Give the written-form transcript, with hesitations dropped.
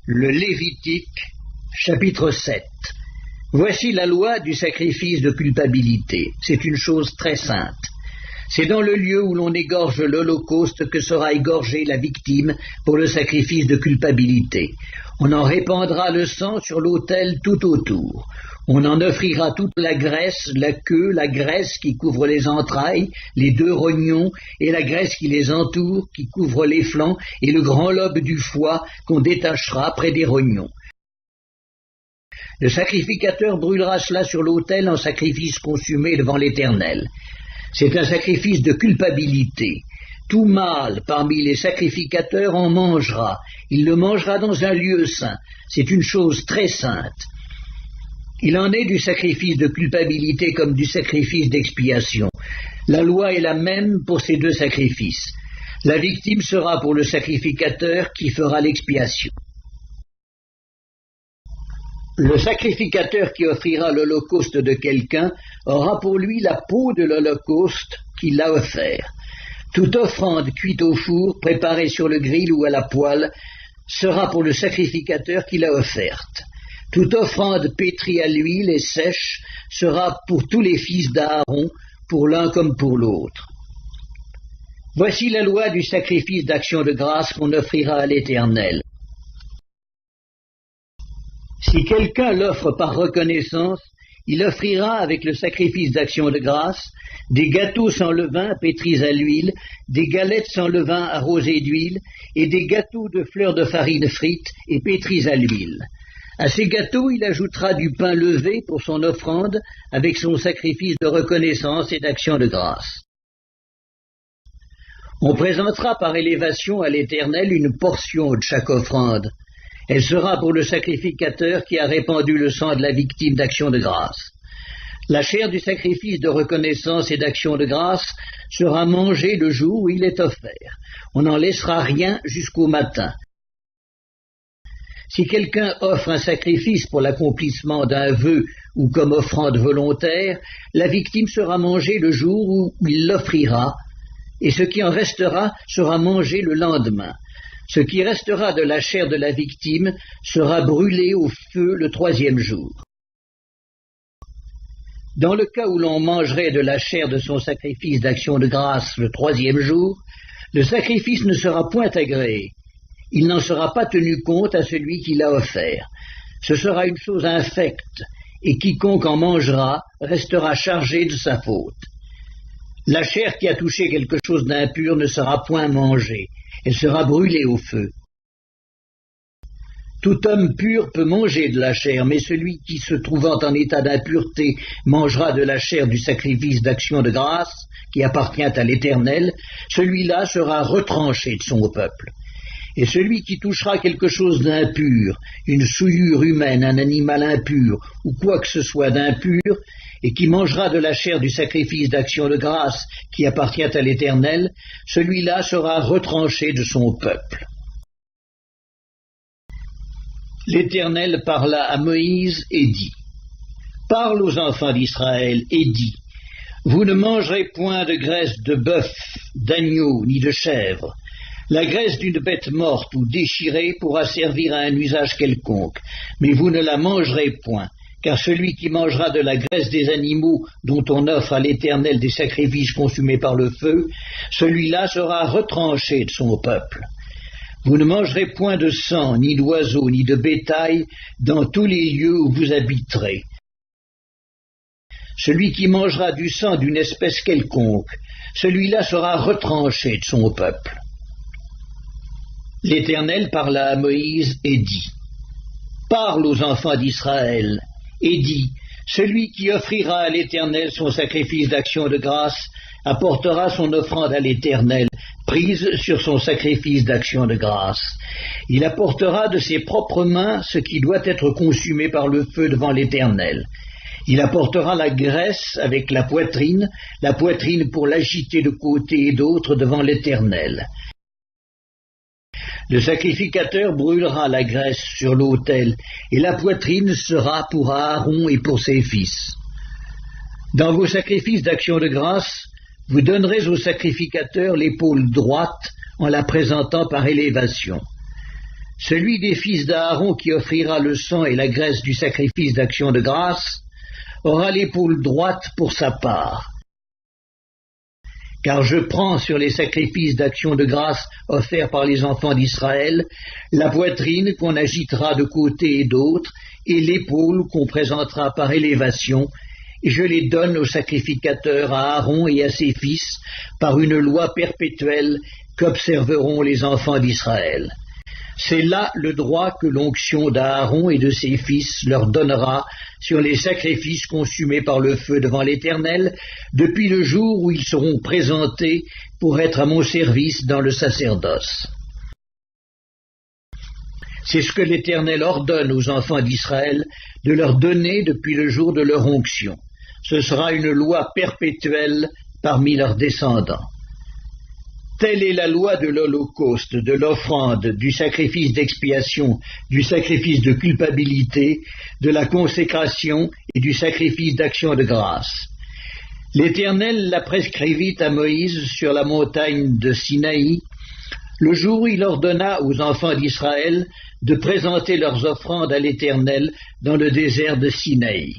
Le Lévitique, chapitre 7. Voici la loi du sacrifice de culpabilité. C'est une chose très sainte. C'est dans le lieu où l'on égorge l'holocauste que sera égorgée la victime pour le sacrifice de culpabilité. On en répandra le sang sur l'autel tout autour. On en offrira toute la graisse, la queue, la graisse qui couvre les entrailles, les deux rognons, et la graisse qui les entoure, qui couvre les flancs, et le grand lobe du foie qu'on détachera près des rognons. Le sacrificateur brûlera cela sur l'autel en sacrifice consumé devant l'Éternel. C'est un sacrifice de culpabilité. Tout mâle parmi les sacrificateurs en mangera. Il le mangera dans un lieu saint. C'est une chose très sainte. Il en est du sacrifice de culpabilité comme du sacrifice d'expiation. La loi est la même pour ces deux sacrifices. La victime sera pour le sacrificateur qui fera l'expiation. Le sacrificateur qui offrira l'holocauste de quelqu'un aura pour lui la peau de l'holocauste qu'il a offert. Toute offrande cuite au four, préparée sur le grill ou à la poêle, sera pour le sacrificateur qui l'a offerte. Toute offrande pétrie à l'huile et sèche sera pour tous les fils d'Aaron, pour l'un comme pour l'autre. Voici la loi du sacrifice d'action de grâce qu'on offrira à l'Éternel. Si quelqu'un l'offre par reconnaissance, il offrira avec le sacrifice d'action de grâce des gâteaux sans levain pétris à l'huile, des galettes sans levain arrosées d'huile et des gâteaux de fleurs de farine frites et pétris à l'huile. À ces gâteaux, il ajoutera du pain levé pour son offrande avec son sacrifice de reconnaissance et d'action de grâce. On présentera par élévation à l'Éternel une portion de chaque offrande. Elle sera pour le sacrificateur qui a répandu le sang de la victime d'action de grâce. La chair du sacrifice de reconnaissance et d'action de grâce sera mangée le jour où il est offert. On n'en laissera rien jusqu'au matin. Si quelqu'un offre un sacrifice pour l'accomplissement d'un vœu ou comme offrande volontaire, la victime sera mangée le jour où il l'offrira, et ce qui en restera sera mangé le lendemain. Ce qui restera de la chair de la victime sera brûlé au feu le troisième jour. Dans le cas où l'on mangerait de la chair de son sacrifice d'action de grâce le troisième jour, le sacrifice ne sera point agréé. Il n'en sera pas tenu compte à celui qui l'a offert. Ce sera une chose infecte, et quiconque en mangera restera chargé de sa faute. La chair qui a touché quelque chose d'impur ne sera point mangée. Elle sera brûlée au feu. Tout homme pur peut manger de la chair, mais celui qui, se trouvant en état d'impureté, mangera de la chair du sacrifice d'action de grâce, qui appartient à l'Éternel, celui-là sera retranché de son peuple. Et celui qui touchera quelque chose d'impur, une souillure humaine, un animal impur, ou quoi que ce soit d'impur, et qui mangera de la chair du sacrifice d'action de grâce qui appartient à l'Éternel, celui-là sera retranché de son peuple. L'Éternel parla à Moïse et dit, « Parle aux enfants d'Israël et dis, vous ne mangerez point de graisse de bœuf, d'agneau, ni de chèvre. La graisse d'une bête morte ou déchirée pourra servir à un usage quelconque, mais vous ne la mangerez point. Car celui qui mangera de la graisse des animaux dont on offre à l'Éternel des sacrifices consumés par le feu, celui-là sera retranché de son peuple. Vous ne mangerez point de sang, ni d'oiseaux, ni de bétail dans tous les lieux où vous habiterez. Celui qui mangera du sang d'une espèce quelconque, celui-là sera retranché de son peuple. » L'Éternel parla à Moïse et dit, « Parle aux enfants d'Israël, et dit, celui qui offrira à l'Éternel son sacrifice d'action de grâce apportera son offrande à l'Éternel, prise sur son sacrifice d'action de grâce. Il apportera de ses propres mains ce qui doit être consumé par le feu devant l'Éternel. Il apportera la graisse avec la poitrine pour l'agiter de côté et d'autre devant l'Éternel. Le sacrificateur brûlera la graisse sur l'autel, et la poitrine sera pour Aaron et pour ses fils. Dans vos sacrifices d'action de grâce, vous donnerez au sacrificateur l'épaule droite en la présentant par élévation. Celui des fils d'Aaron qui offrira le sang et la graisse du sacrifice d'action de grâce aura l'épaule droite pour sa part. Car je prends sur les sacrifices d'action de grâce offerts par les enfants d'Israël la poitrine qu'on agitera de côté et d'autre, et l'épaule qu'on présentera par élévation, et je les donne au sacrificateur, à Aaron et à ses fils, par une loi perpétuelle qu'observeront les enfants d'Israël. C'est là le droit que l'onction d'Aaron et de ses fils leur donnera sur les sacrifices consumés par le feu devant l'Éternel, depuis le jour où ils seront présentés pour être à mon service dans le sacerdoce. C'est ce que l'Éternel ordonne aux enfants d'Israël de leur donner depuis le jour de leur onction. Ce sera une loi perpétuelle parmi leurs descendants. Telle est la loi de l'holocauste, de l'offrande, du sacrifice d'expiation, du sacrifice de culpabilité, de la consécration et du sacrifice d'action de grâce. L'Éternel la prescrivit à Moïse sur la montagne de Sinaï, le jour où il ordonna aux enfants d'Israël de présenter leurs offrandes à l'Éternel dans le désert de Sinaï.